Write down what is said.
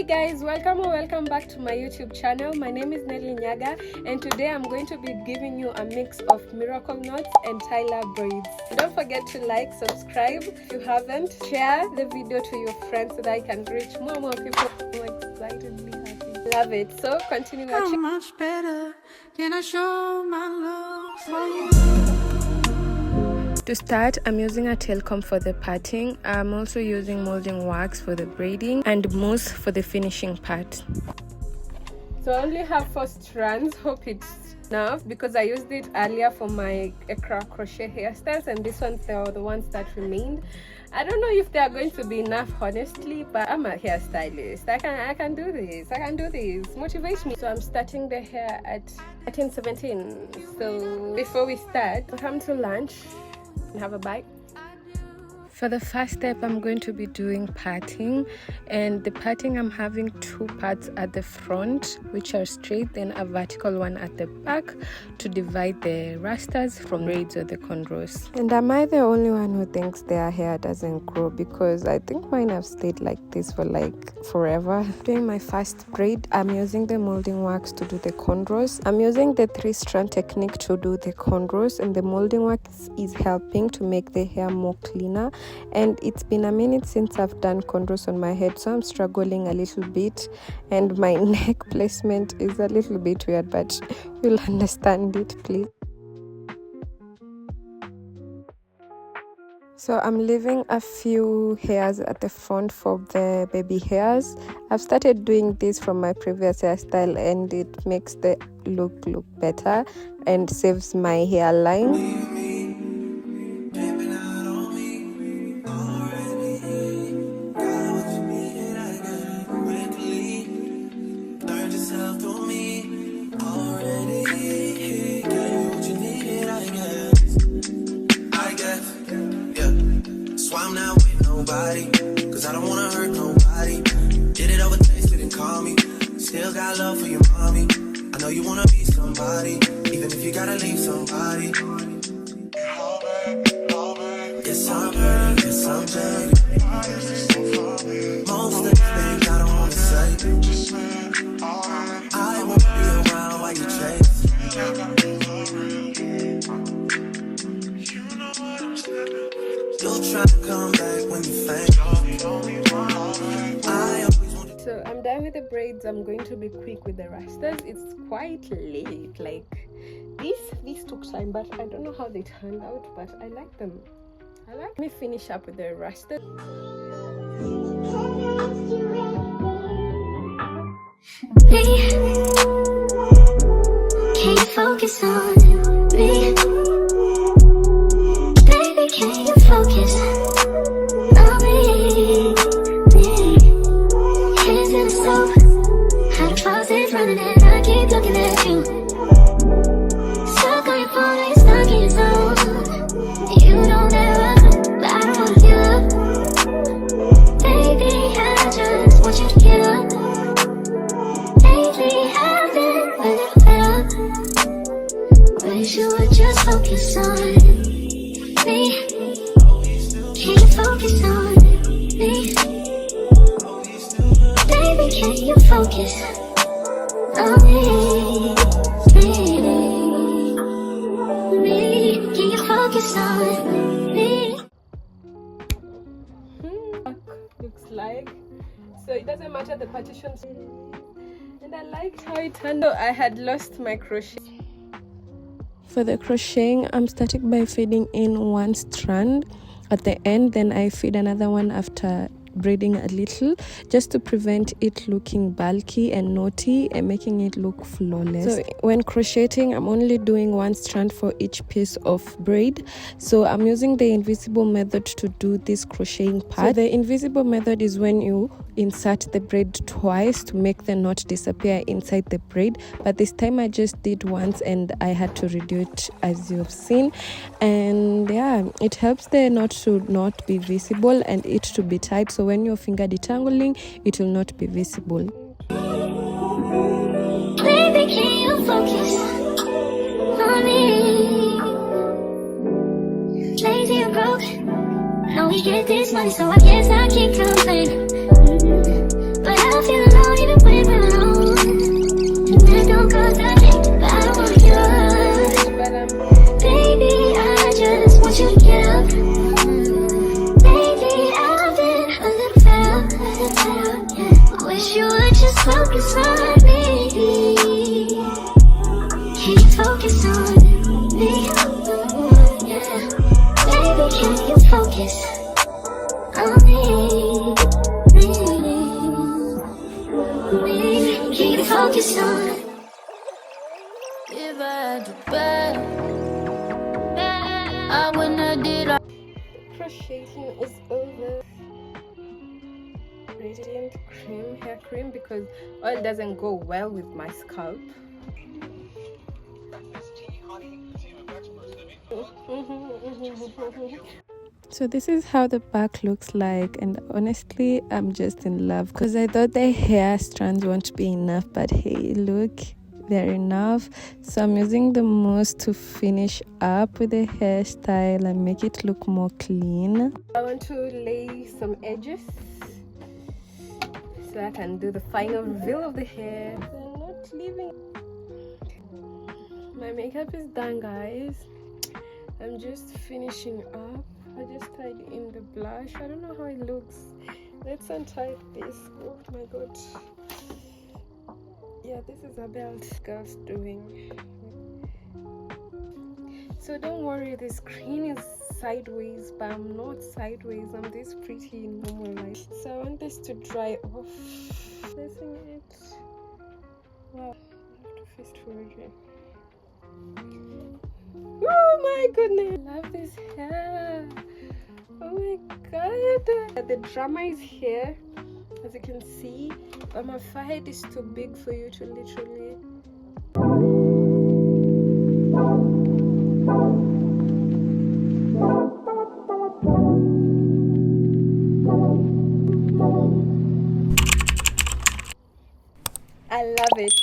Hi guys, welcome back to my YouTube channel. My name is Nelly Nyaga, and today I'm going to be giving you a mix of miracle knots and Tyla braids. Don't forget to like, subscribe if you haven't, share the video to your friends so that I can reach more people. I'm excitedly happy. Love it. So continue watching. How much better can I show my love for you? To start, I'm using a tail comb for the parting. I'm also using molding wax for the braiding and mousse for the finishing part. So I only have 4 strands. Hope it's enough because I used it earlier for my crochet hairstyles, and this one's the ones that remained. I don't know if they are going to be enough, honestly, but I'm a hairstylist. I can do this. Motivate me. So I'm starting the hair at 18-17. So before we start, come to lunch and have a bite. For the first step, I'm going to be doing parting, and the parting, I'm having 2 parts at the front which are straight, then a vertical one at the back to divide the rastas from braids or the cornrows. And am I the only one who thinks their hair doesn't grow? Because I think mine have stayed like this for like forever. Doing my first braid, I'm using the molding wax to do the cornrows. I'm using the 3-strand technique to do the cornrows, and the molding wax is helping to make the hair more cleaner. And it's been a minute since I've done cornrows on my head, so I'm struggling a little bit, and my neck placement is a little bit weird, but you'll understand it, please. So I'm leaving a few hairs at the front for the baby hairs. I've started doing this from my previous hairstyle, and it makes the look better and saves my hairline. I'm not with nobody, cause I don't wanna hurt nobody. Did it over, tasted and call me. Still got love for your mommy. I know you wanna be somebody, even if you gotta leave somebody. Yes, I'm hurt, yes, I'm dirty. Most of the things I don't wanna say. I won't be around while you chase. You'll try to come back when you faint. So I'm done with the braids. I'm going to be quick with the rastas. It's quite late. Like these took time, but I don't know how they turned out, but I like them. Let me finish up with the rastas. Can you focus on me? Can you focus on me? Hands in the stove, how the faucet's running and I keep looking at you. Stuck on your phone and you're stuck in your zone. You know that well, but I don't wanna give up. Baby, I just want you to get up. Lately I've been a little better. Wish you would just focus on me. Can you focus on me? Baby, can you focus on me? Can you focus on me? Looks like. So it doesn't matter the partitions. And I liked how it turned out. I had lost my crochet. For the crocheting, I'm starting by feeding in 1 strand at the end, then I feed another one after braiding a little, just to prevent it looking bulky and knotty and making it look flawless. So when crocheting, I'm only doing 1 strand for each piece of braid. So I'm using the invisible method to do this crocheting part. So the invisible method is when you insert the braid twice to make the knot disappear inside the braid, but this time I just did once and I had to redo it, as you've seen. And yeah, it helps the knot to not be visible and it to be tight, so when your finger detangling, it will not be visible. Baby, can you focus on me? Lazy and broke, know we get this money, so I guess I can't complain. But I feel alive. wish you would just focus on me. Can you focus on me? Yeah. Baby, can you focus on me? Can you focus on me? If I had to bet, I wouldn't have did all. Crocheting is over. Radiant cream, hair cream, because oil doesn't go well with my scalp. So this is how the back looks like, and honestly I'm just in love because I thought the hair strands won't be enough, but hey, look, they're enough. So I'm using the mousse to finish up with the hairstyle and make it look more clean. I want to lay some edges so I can do the final reveal of the hair. I'm not leaving. My makeup is done, guys. I'm just finishing up. I just tied in the blush. I don't know how it looks. Let's untie this. Oh my god. Yeah, this is a belt girl's doing. So don't worry, the screen is sideways, but I'm not sideways. I'm this pretty normal light. So I want this to dry off. Pressing it. Wow, I have to fist forward it. Oh my goodness, I love this hair. Oh my god, the drama is here, as you can see, but my forehead is too big for you to literally. I love it.